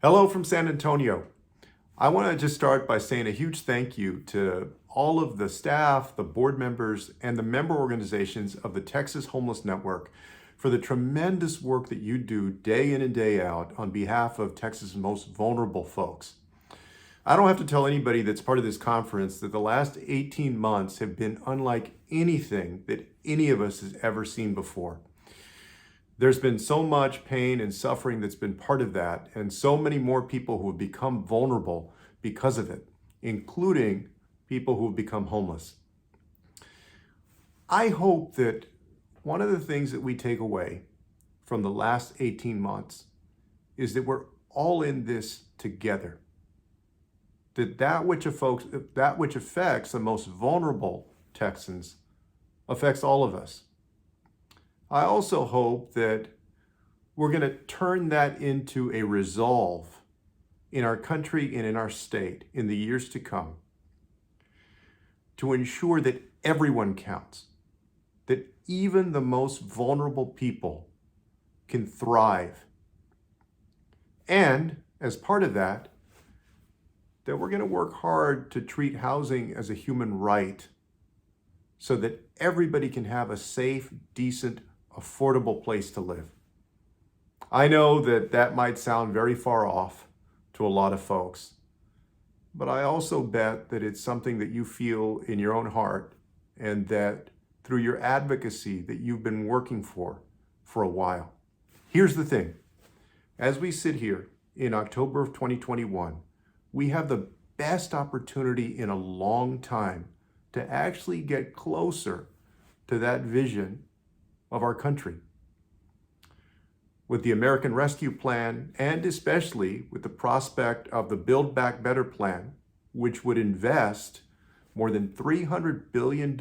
Hello from San Antonio. I want to just start by saying a huge thank you to all of the staff, the board members, and the member organizations of the Texas Homeless Network for the tremendous work that you do day in and day out on behalf of Texas' most vulnerable folks. I don't have to tell anybody that's part of this conference that the last 18 months have been unlike anything that any of us has ever seen before. There's been so much pain and suffering that's been part of that, and so many more people who have become vulnerable because of it, including people who have become homeless. I hope that one of the things that we take away from the last 18 months is that we're all in this together. That which affects the most vulnerable Texans affects all of us. I also hope that we're going to turn that into a resolve in our country and in our state in the years to come to ensure that everyone counts, that even the most vulnerable people can thrive. And as part of that, that we're going to work hard to treat housing as a human right so that everybody can have a safe, decent, affordable place to live. I know that that might sound very far off to a lot of folks, but I also bet that it's something that you feel in your own heart and that through your advocacy that you've been working for a while. Here's the thing. As we sit here in October of 2021, we have the best opportunity in a long time to actually get closer to that vision of our country. With the American Rescue Plan, and especially with the prospect of the Build Back Better plan, which would invest more than $300 billion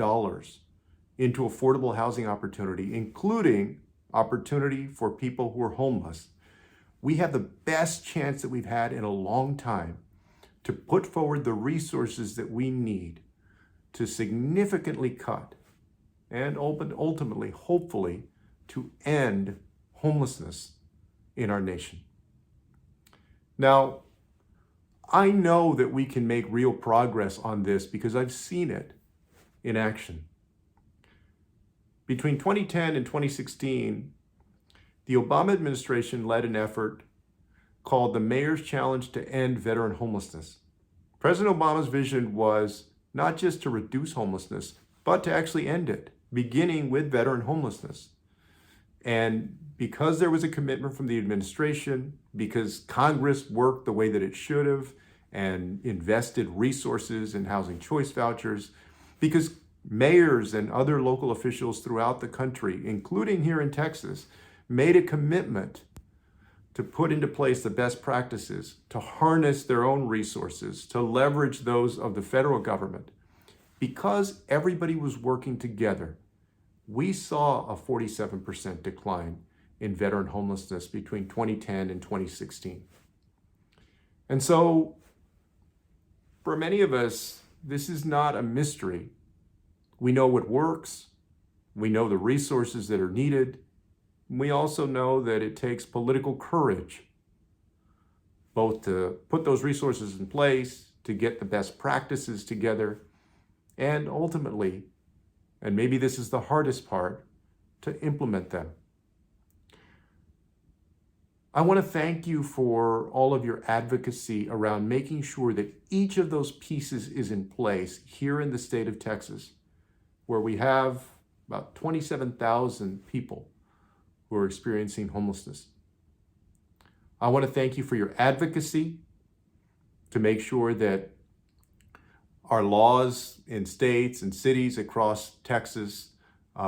into affordable housing opportunity, including opportunity for people who are homeless, we have the best chance that we've had in a long time to put forward the resources that we need to significantly cut and ultimately, hopefully, to end homelessness in our nation. Now, I know that we can make real progress on this because I've seen it in action. Between 2010 and 2016, the Obama administration led an effort called the Mayor's Challenge to End Veteran Homelessness. President Obama's vision was not just to reduce homelessness, but to actually end it, beginning with veteran homelessness. And because there was a commitment from the administration, because Congress worked the way that it should have and invested resources in housing choice vouchers, because mayors and other local officials throughout the country, including here in Texas, made a commitment to put into place the best practices, to harness their own resources, to leverage those of the federal government. Because everybody was working together, we saw a 47% decline in veteran homelessness between 2010 and 2016. And so, for many of us, this is not a mystery. We know what works. We know the resources that are needed. We also know that it takes political courage, both to put those resources in place, to get the best practices together, and ultimately, and maybe this is the hardest part, to implement them. I want to thank you for all of your advocacy around making sure that each of those pieces is in place here in the state of Texas, where we have about 27,000 people who are experiencing homelessness. I want to thank you for your advocacy to make sure that our laws in states and cities across Texas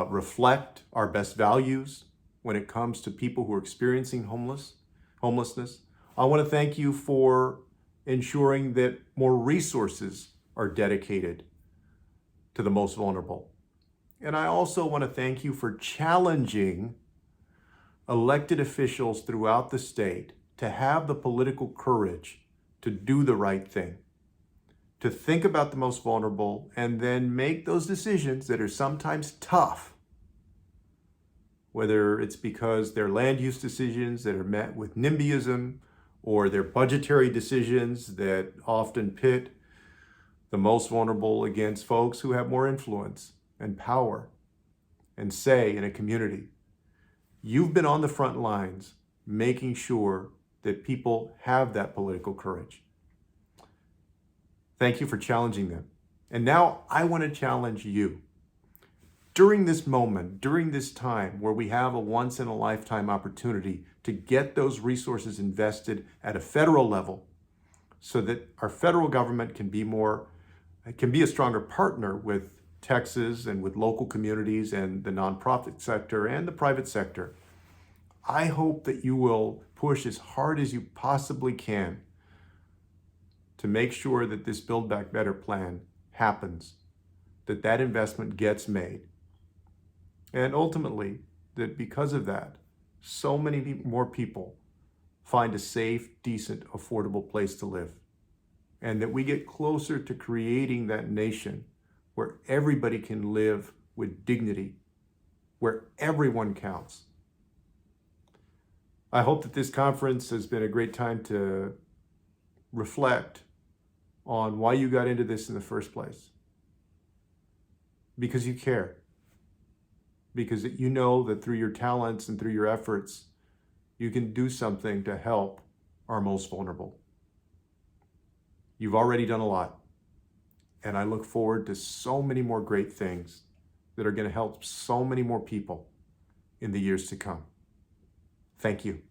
reflect our best values when it comes to people who are experiencing homelessness. I want to thank you for ensuring that more resources are dedicated to the most vulnerable. And I also want to thank you for challenging elected officials throughout the state to have the political courage to do the right thing, to think about the most vulnerable, and then make those decisions that are sometimes tough, whether it's because they're land use decisions that are met with NIMBYism, or their budgetary decisions that often pit the most vulnerable against folks who have more influence and power and say in a community. You've been on the front lines making sure that people have that political courage. Thank you for challenging them. And now I want to challenge you. During this moment, during this time where we have a once-in-a-lifetime opportunity to get those resources invested at a federal level so that our federal government can be a stronger partner with Texas and with local communities and the nonprofit sector and the private sector. I hope that you will push as hard as you possibly can to make sure that this Build Back Better plan happens, that that investment gets made. And ultimately, that because of that, so many more people find a safe, decent, affordable place to live. And that we get closer to creating that nation where everybody can live with dignity, where everyone counts. I hope that this conference has been a great time to reflect on why you got into this in the first place. Because you care. Because you know that through your talents and through your efforts, you can do something to help our most vulnerable. You've already done a lot. And I look forward to so many more great things that are going to help so many more people in the years to come. Thank you.